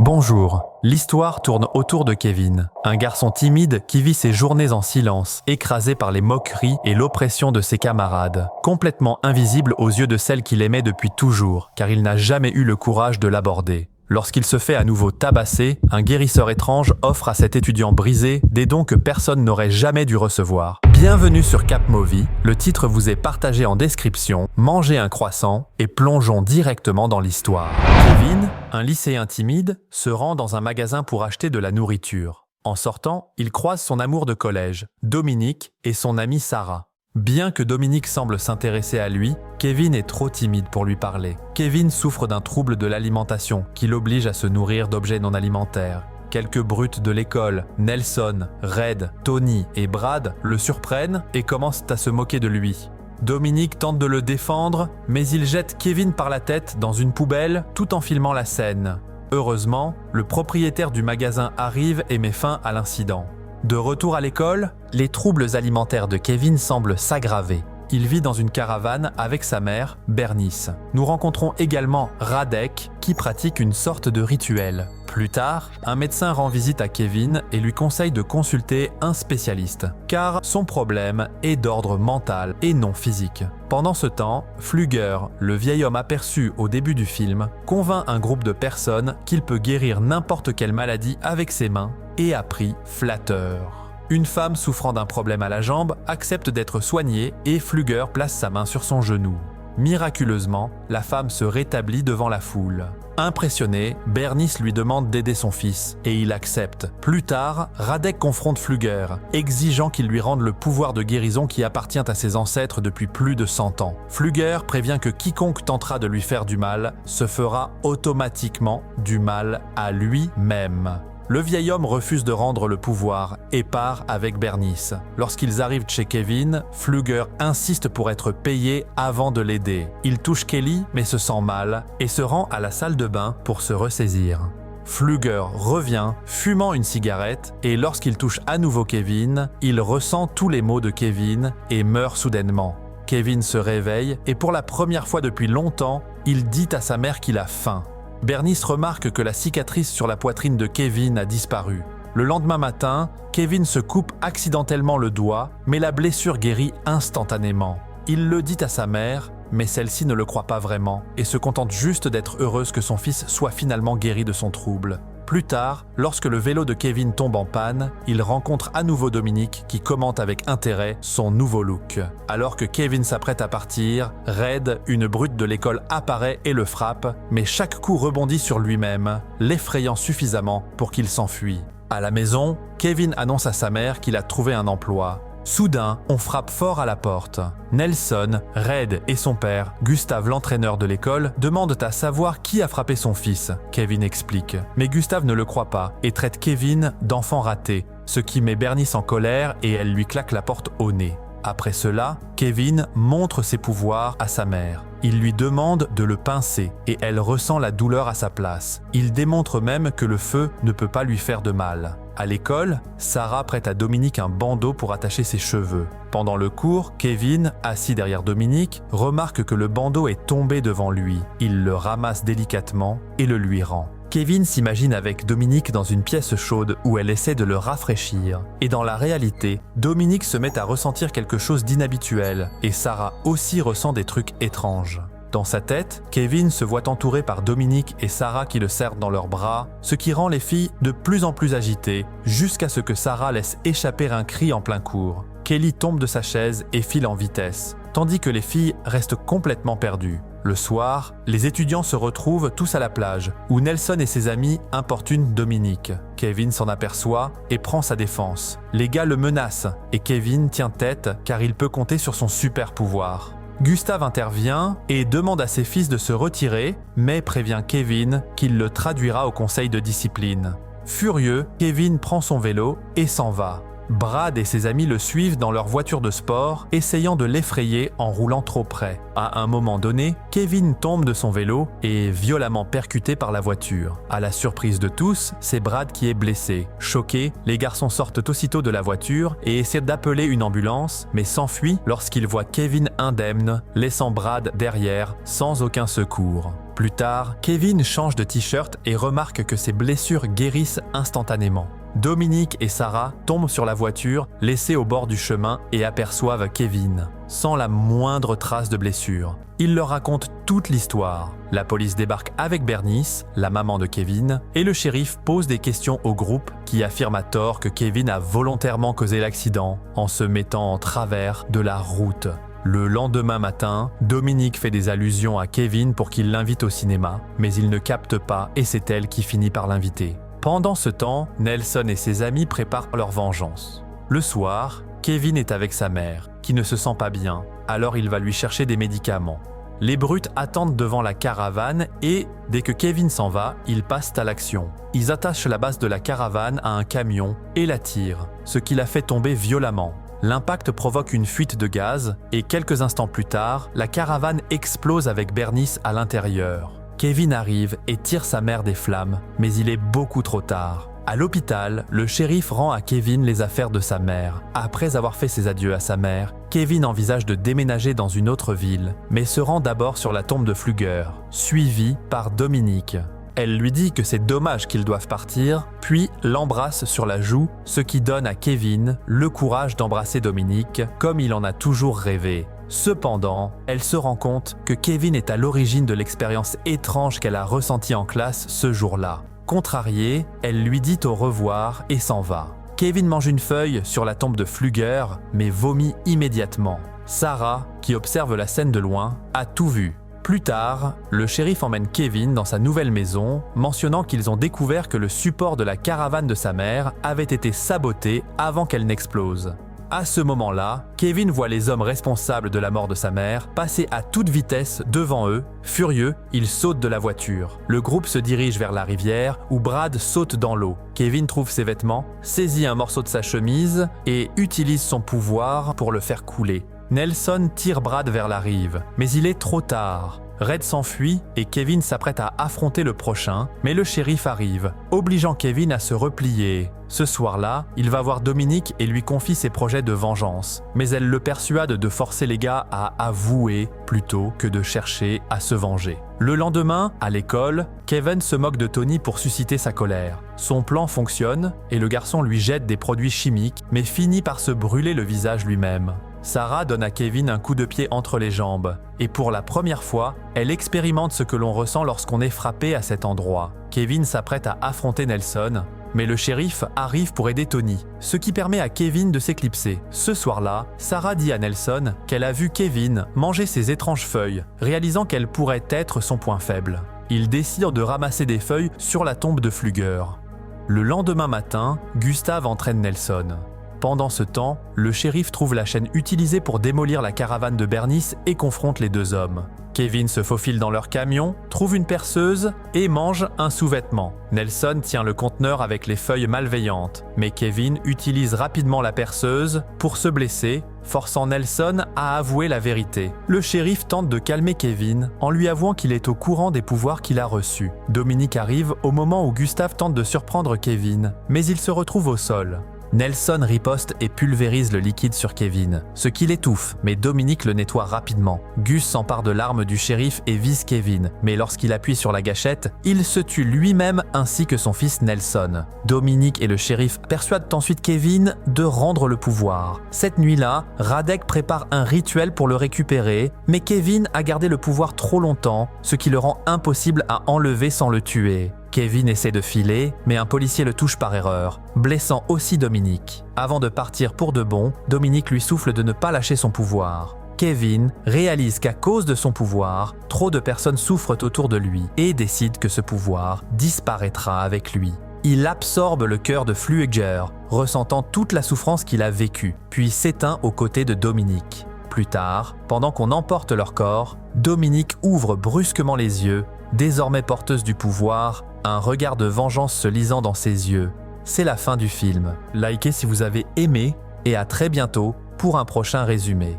Bonjour, l'histoire tourne autour de Kevin, un garçon timide qui vit ses journées en silence, écrasé par les moqueries et l'oppression de ses camarades, complètement invisible aux yeux de celle qu'il aimait depuis toujours, car il n'a jamais eu le courage de l'aborder. Lorsqu'il se fait à nouveau tabasser, un guérisseur étrange offre à cet étudiant brisé des dons que personne n'aurait jamais dû recevoir. Bienvenue sur Cap Movie, le titre vous est partagé en description, mangez un croissant et plongeons directement dans l'histoire. Kevin, un lycéen timide, se rend dans un magasin pour acheter de la nourriture. En sortant, il croise son amour de collège, Dominique, et son amie Sarah. Bien que Dominique semble s'intéresser à lui, Kevin est trop timide pour lui parler. Kevin souffre d'un trouble de l'alimentation qui l'oblige à se nourrir d'objets non alimentaires. Quelques brutes de l'école, Nelson, Red, Tony et Brad le surprennent et commencent à se moquer de lui. Dominique tente de le défendre, mais il jette Kevin par la tête dans une poubelle tout en filmant la scène. Heureusement, le propriétaire du magasin arrive et met fin à l'incident. De retour à l'école, les troubles alimentaires de Kevin semblent s'aggraver. Il vit dans une caravane avec sa mère, Bernice. Nous rencontrons également Radek, qui pratique une sorte de rituel. Plus tard, un médecin rend visite à Kevin et lui conseille de consulter un spécialiste, car son problème est d'ordre mental et non physique. Pendant ce temps, Flügger, le vieil homme aperçu au début du film, convainc un groupe de personnes qu'il peut guérir n'importe quelle maladie avec ses mains et à prix flatteur. Une femme souffrant d'un problème à la jambe accepte d'être soignée et Flügger place sa main sur son genou. Miraculeusement, la femme se rétablit devant la foule. Impressionné, Bernice lui demande d'aider son fils et il accepte. Plus tard, Radek confronte Flügger, exigeant qu'il lui rende le pouvoir de guérison qui appartient à ses ancêtres depuis plus de 100 ans. Flügger prévient que quiconque tentera de lui faire du mal se fera automatiquement du mal à lui-même. Le vieil homme refuse de rendre le pouvoir et part avec Bernice. Lorsqu'ils arrivent chez Kevin, Flügger insiste pour être payé avant de l'aider. Il touche Kelly mais se sent mal et se rend à la salle de bain pour se ressaisir. Flügger revient, fumant une cigarette, et lorsqu'il touche à nouveau Kevin, il ressent tous les maux de Kevin et meurt soudainement. Kevin se réveille et pour la première fois depuis longtemps, il dit à sa mère qu'il a faim. Bernice remarque que la cicatrice sur la poitrine de Kevin a disparu. Le lendemain matin, Kevin se coupe accidentellement le doigt, mais la blessure guérit instantanément. Il le dit à sa mère, mais celle-ci ne le croit pas vraiment et se contente juste d'être heureuse que son fils soit finalement guéri de son trouble. Plus tard, lorsque le vélo de Kevin tombe en panne, il rencontre à nouveau Dominique qui commente avec intérêt son nouveau look. Alors que Kevin s'apprête à partir, Red, une brute de l'école, apparaît et le frappe, mais chaque coup rebondit sur lui-même, l'effrayant suffisamment pour qu'il s'enfuit. À la maison, Kevin annonce à sa mère qu'il a trouvé un emploi. Soudain, on frappe fort à la porte. Nelson, Red et son père, Gustave l'entraîneur de l'école, demandent à savoir qui a frappé son fils. Kevin explique. Mais Gustave ne le croit pas et traite Kevin d'enfant raté, ce qui met Bernice en colère et elle lui claque la porte au nez. Après cela, Kevin montre ses pouvoirs à sa mère. Il lui demande de le pincer et elle ressent la douleur à sa place. Il démontre même que le feu ne peut pas lui faire de mal. À l'école, Sarah prête à Dominique un bandeau pour attacher ses cheveux. Pendant le cours, Kevin, assis derrière Dominique, remarque que le bandeau est tombé devant lui. Il le ramasse délicatement et le lui rend. Kevin s'imagine avec Dominique dans une pièce chaude où elle essaie de le rafraîchir. Et dans la réalité, Dominique se met à ressentir quelque chose d'inhabituel et Sarah aussi ressent des trucs étranges. Dans sa tête, Kevin se voit entouré par Dominique et Sarah qui le serrent dans leurs bras, ce qui rend les filles de plus en plus agitées, jusqu'à ce que Sarah laisse échapper un cri en plein cours. Kelly tombe de sa chaise et file en vitesse, tandis que les filles restent complètement perdues. Le soir, les étudiants se retrouvent tous à la plage, où Nelson et ses amis importunent Dominique. Kevin s'en aperçoit et prend sa défense. Les gars le menacent, et Kevin tient tête car il peut compter sur son super pouvoir. Gustave intervient et demande à ses fils de se retirer, mais prévient Kevin qu'il le traduira au conseil de discipline. Furieux, Kevin prend son vélo et s'en va. Brad et ses amis le suivent dans leur voiture de sport, essayant de l'effrayer en roulant trop près. À un moment donné, Kevin tombe de son vélo et est violemment percuté par la voiture. À la surprise de tous, c'est Brad qui est blessé. Choqués, les garçons sortent aussitôt de la voiture et essaient d'appeler une ambulance, mais s'enfuient lorsqu'ils voient Kevin indemne, laissant Brad derrière sans aucun secours. Plus tard, Kevin change de t-shirt et remarque que ses blessures guérissent instantanément. Dominique et Sarah tombent sur la voiture, laissée au bord du chemin, et aperçoivent Kevin, sans la moindre trace de blessure. Ils leur racontent toute l'histoire. La police débarque avec Bernice, la maman de Kevin, et le shérif pose des questions au groupe qui affirme à tort que Kevin a volontairement causé l'accident en se mettant en travers de la route. Le lendemain matin, Dominique fait des allusions à Kevin pour qu'il l'invite au cinéma, mais il ne capte pas et c'est elle qui finit par l'inviter. Pendant ce temps, Nelson et ses amis préparent leur vengeance. Le soir, Kevin est avec sa mère, qui ne se sent pas bien, alors il va lui chercher des médicaments. Les brutes attendent devant la caravane et, dès que Kevin s'en va, ils passent à l'action. Ils attachent la base de la caravane à un camion et la tirent, ce qui la fait tomber violemment. L'impact provoque une fuite de gaz et quelques instants plus tard, la caravane explose avec Bernice à l'intérieur. Kevin arrive et tire sa mère des flammes, mais il est beaucoup trop tard. À l'hôpital, le shérif rend à Kevin les affaires de sa mère. Après avoir fait ses adieux à sa mère, Kevin envisage de déménager dans une autre ville, mais se rend d'abord sur la tombe de Flugger, suivi par Dominique. Elle lui dit que c'est dommage qu'ils doivent partir, puis l'embrasse sur la joue, ce qui donne à Kevin le courage d'embrasser Dominique, comme il en a toujours rêvé. Cependant, elle se rend compte que Kevin est à l'origine de l'expérience étrange qu'elle a ressentie en classe ce jour-là. Contrariée, elle lui dit au revoir et s'en va. Kevin mange une feuille sur la tombe de Flugger, mais vomit immédiatement. Sarah, qui observe la scène de loin, a tout vu. Plus tard, le shérif emmène Kevin dans sa nouvelle maison, mentionnant qu'ils ont découvert que le support de la caravane de sa mère avait été saboté avant qu'elle n'explose. À ce moment-là, Kevin voit les hommes responsables de la mort de sa mère passer à toute vitesse devant eux. Furieux, ils sautent de la voiture. Le groupe se dirige vers la rivière où Brad saute dans l'eau. Kevin trouve ses vêtements, saisit un morceau de sa chemise et utilise son pouvoir pour le faire couler. Nelson tire Brad vers la rive, mais il est trop tard. Red s'enfuit et Kevin s'apprête à affronter le prochain, mais le shérif arrive, obligeant Kevin à se replier. Ce soir-là, il va voir Dominique et lui confie ses projets de vengeance, mais elle le persuade de forcer les gars à avouer plutôt que de chercher à se venger. Le lendemain, à l'école, Kevin se moque de Tony pour susciter sa colère. Son plan fonctionne et le garçon lui jette des produits chimiques, mais finit par se brûler le visage lui-même. Sarah donne à Kevin un coup de pied entre les jambes, et pour la première fois, elle expérimente ce que l'on ressent lorsqu'on est frappé à cet endroit. Kevin s'apprête à affronter Nelson, mais le shérif arrive pour aider Tony, ce qui permet à Kevin de s'éclipser. Ce soir-là, Sarah dit à Nelson qu'elle a vu Kevin manger ces étranges feuilles, réalisant qu'elles pourraient être son point faible. Ils décident de ramasser des feuilles sur la tombe de Flugger. Le lendemain matin, Gustave entraîne Nelson. Pendant ce temps, le shérif trouve la chaîne utilisée pour démolir la caravane de Bernice et confronte les deux hommes. Kevin se faufile dans leur camion, trouve une perceuse et mange un sous-vêtement. Nelson tient le conteneur avec les feuilles malveillantes, mais Kevin utilise rapidement la perceuse pour se blesser, forçant Nelson à avouer la vérité. Le shérif tente de calmer Kevin en lui avouant qu'il est au courant des pouvoirs qu'il a reçus. Dominique arrive au moment où Gustave tente de surprendre Kevin, mais il se retrouve au sol. Nelson riposte et pulvérise le liquide sur Kevin, ce qui l'étouffe, mais Dominique le nettoie rapidement. Gus s'empare de l'arme du shérif et vise Kevin, mais lorsqu'il appuie sur la gâchette, il se tue lui-même ainsi que son fils Nelson. Dominique et le shérif persuadent ensuite Kevin de rendre le pouvoir. Cette nuit-là, Radek prépare un rituel pour le récupérer, mais Kevin a gardé le pouvoir trop longtemps, ce qui le rend impossible à enlever sans le tuer. Kevin essaie de filer, mais un policier le touche par erreur, blessant aussi Dominique. Avant de partir pour de bon, Dominique lui souffle de ne pas lâcher son pouvoir. Kevin réalise qu'à cause de son pouvoir, trop de personnes souffrent autour de lui et décide que ce pouvoir disparaîtra avec lui. Il absorbe le cœur de Flugger, ressentant toute la souffrance qu'il a vécue, puis s'éteint aux côtés de Dominique. Plus tard, pendant qu'on emporte leur corps, Dominique ouvre brusquement les yeux, désormais porteuse du pouvoir, un regard de vengeance se lisant dans ses yeux. C'est la fin du film. Likez si vous avez aimé et à très bientôt pour un prochain résumé.